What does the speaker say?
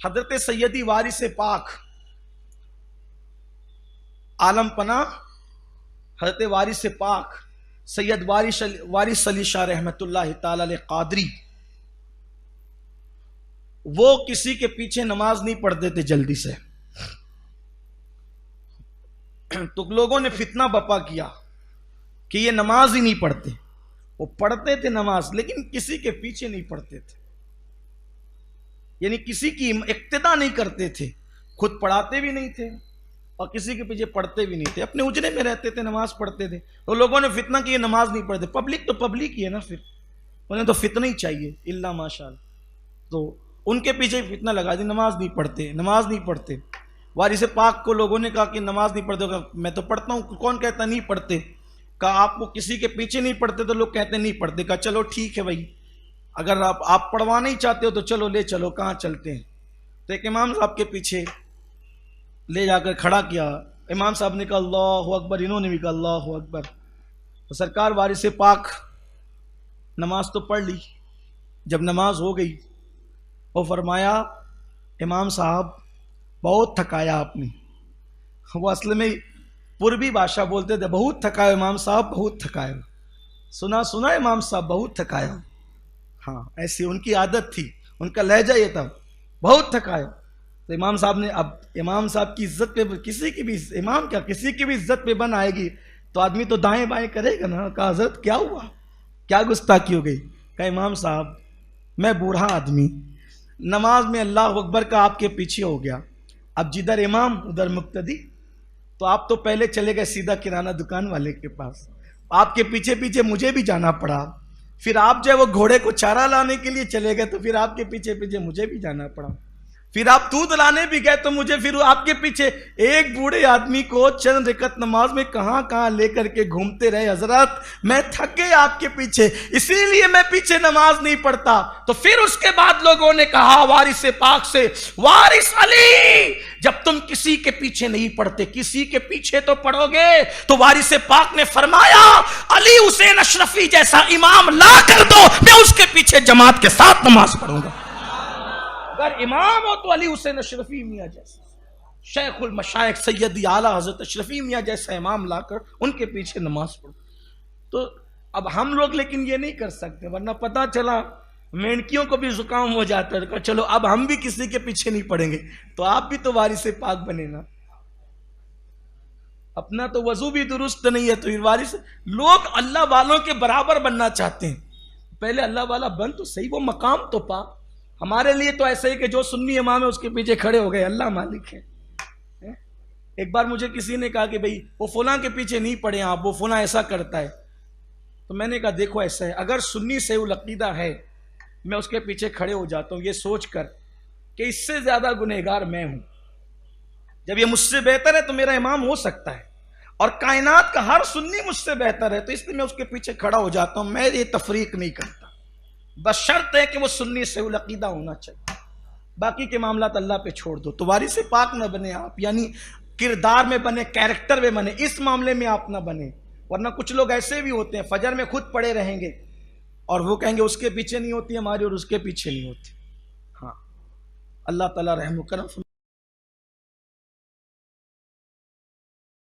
حضرت سیدی وارث پاک عالم پناہ حضرت وارث پاک سید وارث علی شاہ رحمت اللہ تعالی علیہ قادری، وہ کسی کے پیچھے نماز نہیں پڑھتے تھے جلدی سے. تو لوگوں نے فتنہ بپا کیا کہ یہ نماز ہی نہیں پڑھتے. وہ پڑھتے تھے نماز لیکن کسی کے پیچھے نہیں پڑھتے تھے، یعنی کسی کی اقتداء نہیں کرتے تھے، خود پڑھاتے بھی نہیں تھے اور کسی کے پیچھے پڑھتے بھی نہیں تھے، اپنے اجرے میں رہتے تھے، نماز پڑھتے تھے. تو لوگوں نے فتنہ کی یہ نماز نہیں پڑھتے. پبلک تو پبلک ہی ہے نا، پھر انہیں تو فتنہ ہی چاہیے الا ماشاء اللہ. تو ان کے پیچھے فتنہ لگا دی، نماز نہیں پڑھتے، نماز نہیں پڑھتے. وارث پاک کو لوگوں نے کہا کہ نماز نہیں پڑھتے. میں تو پڑھتا ہوں. کون کہتا نہیں پڑھتے؟ کہا آپ کو کسی کے پیچھے نہیں پڑھتے تو لوگ کہتے نہیں پڑھتے. کہا چلو ٹھیک ہے بھائی، اگر آپ پڑھوانا ہی چاہتے ہو تو چلو لے چلو، کہاں چلتے ہیں. تو ایک امام صاحب کے پیچھے لے جا کر کھڑا کیا. امام صاحب نے کہا اللہ اکبر، انہوں نے بھی کہا اللہ اکبر. تو سرکار وارث پاک نماز تو پڑھ لی. جب نماز ہو گئی وہ فرمایا امام صاحب بہت تھکایا آپ نے. وہ اصل میں پوربی بادشاہ بولتے تھے بہت تھکایا امام صاحب، بہت تھکایا. سنا امام صاحب بہت تھکایا. ہاں ایسی ان کی عادت تھی، ان کا لہجہ یہ تھا بہت تھکایا. تو امام صاحب نے، اب امام صاحب کی عزت پہ کسی کی بھی، امام کیا کسی کی بھی عزت پہ بن آئے گی تو آدمی تو دائیں بائیں کرے گا نا. کہا حضرت کیا ہوا، کیا گستاخی ہو گئی؟ کہا امام صاحب میں بوڑھا آدمی، نماز میں اللہ اکبر کا آپ کے پیچھے ہو گیا. اب جدھر امام ادھر مقتدی، تو آپ تو پہلے چلے گئے سیدھا کرانہ دکان والے کے پاس، آپ کے پیچھے پیچھے مجھے بھی جانا پڑا. پھر آپ جو ہے وہ گھوڑے کو چارہ لانے کے لیے چلے گئے تو پھر آپ کے پیچھے پیچھے مجھے بھی جانا پڑا. پھر آپ دودھ لانے بھی گئے تو مجھے پھر آپ کے پیچھے. ایک بوڑھے آدمی کو چند رکعت نماز میں کہاں کہاں لے کر کے گھومتے رہے. حضرت میں تھک گئے آپ کے پیچھے، اسی لیے میں پیچھے نماز نہیں پڑھتا. تو پھر اس کے بعد لوگوں نے کہا وارث پاک سے، وارث علی جب تم کسی کے پیچھے نہیں پڑھتے کسی کے پیچھے تو پڑھو گے. تو وارث پاک نے فرمایا علی حسین اشرفی جیسا امام لا کر دو، میں اس کے پیچھے جماعت کے ساتھ نماز پڑھوں گا. اگر امام ہو تو علی حسین اشرفی میاں جیسا، شیخ المشائخ سیدی اعلیٰ حضرت اشرفی میاں جیسا امام لا کر ان کے پیچھے نماز پڑھو. تو اب ہم لوگ لیکن یہ نہیں کر سکتے، ورنہ پتہ چلا مینکیوں کو بھی زکام ہو جاتا ہے. چلو اب ہم بھی کسی کے پیچھے نہیں پڑیں گے تو آپ بھی تو وارث پاک بنے نا. اپنا تو وضو بھی درست نہیں ہے تو پھر وارث. لوگ اللہ والوں کے برابر بننا چاہتے ہیں، پہلے اللہ والا بن تو صحیح، وہ مقام تو پا. ہمارے لیے تو ایسا ہی کہ جو سنی امام ہے اس کے پیچھے کھڑے ہو گئے، اللہ مالک ہے. ایک بار مجھے کسی نے کہا کہ بھئی وہ فلاں کے پیچھے نہیں پڑے آپ، وہ فلاں ایسا کرتا ہے. تو میں نے کہا دیکھو ایسا ہے، اگر سنی سے العقیدہ ہے میں اس کے پیچھے کھڑے ہو جاتا ہوں یہ سوچ کر کہ اس سے زیادہ گنہگار میں ہوں. جب یہ مجھ سے بہتر ہے تو میرا امام ہو سکتا ہے، اور کائنات کا ہر سنی مجھ سے بہتر ہے تو اس لیے میں اس کے پیچھے کھڑا ہو جاتا ہوں. میں یہ تفریق نہیں کرتا، بس شرط ہے کہ وہ سنی سے العقیدہ ہونا چاہیے، باقی کے معاملات اللہ پہ چھوڑ دو. تو وارث پاک نہ بنے آپ، یعنی کردار میں بنے، کیریکٹر میں بنے، اس معاملے میں آپ نہ بنے. ورنہ کچھ لوگ ایسے بھی ہوتے ہیں فجر میں خود پڑے رہیں گے اور وہ کہیں گے اس کے پیچھے نہیں ہوتی ہماری اور اس کے پیچھے نہیں ہوتی. ہاں اللہ تعالیٰ رحم و کرم.